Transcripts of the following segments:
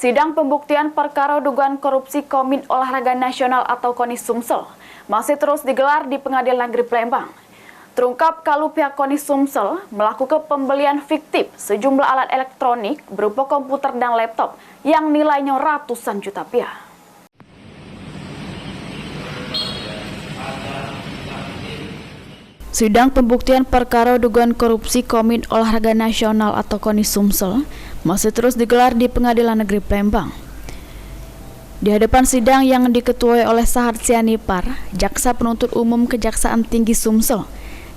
Sidang pembuktian perkara dugaan korupsi Komite Olahraga Nasional atau KONI Sumsel masih terus digelar di Pengadilan Negeri Palembang. Terungkap kalau pihak KONI Sumsel melakukan pembelian fiktif sejumlah alat elektronik berupa komputer dan laptop yang nilainya ratusan juta rupiah. Sidang pembuktian perkara dugaan korupsi Komite Olahraga Nasional atau KONI Sumsel masih terus digelar di Pengadilan Negeri Palembang. Di hadapan sidang yang diketuai oleh Sahat Sianipar, Jaksa Penuntut Umum Kejaksaan Tinggi Sumsel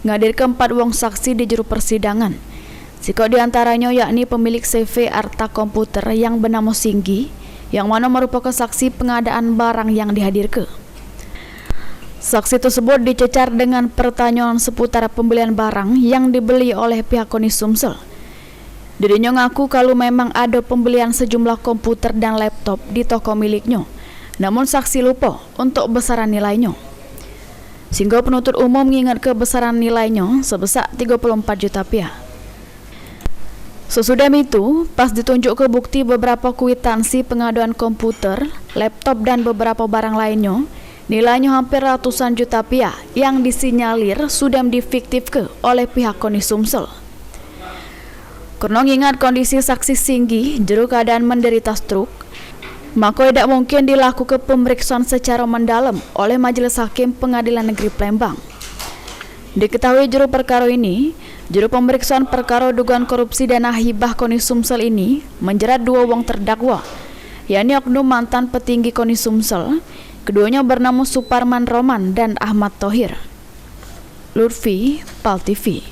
menghadirkan 4 wong saksi di juru persidangan. Siko diantaranya yakni pemilik CV Arta Komputer yang bernama Singgi, yang mana merupakan saksi pengadaan barang yang dihadirkan. Saksi tersebut dicecar dengan pertanyaan seputar pembelian barang yang dibeli oleh pihak KONI Sumsel. Dirinya ngaku kalau memang ada pembelian sejumlah komputer dan laptop di toko miliknya, namun saksi lupa untuk besaran nilainya. Sehingga penuntut umum mengingat kebesaran nilainya sebesar 34 juta rupiah. Sesudah itu, pas ditunjuk ke bukti beberapa kwitansi pengaduan komputer, laptop dan beberapa barang lainnya, nilainya hampir ratusan juta rupiah yang disinyalir sudah difiktifkan oleh pihak KONI Sumsel. Karena mengingat kondisi saksi Singgi juru keadaan menderita stroke, maka tidak mungkin dilakukan pemeriksaan secara mendalam oleh Majelis Hakim Pengadilan Negeri Palembang. Diketahui juru perkara ini, juru pemeriksaan perkara dugaan korupsi dana hibah KONI Sumsel ini menjerat 2 wong terdakwa, yakni oknum mantan petinggi KONI Sumsel. Keduanya bernama Suparman Roman dan Ahmad Thohir. Lutfi, PAL TV.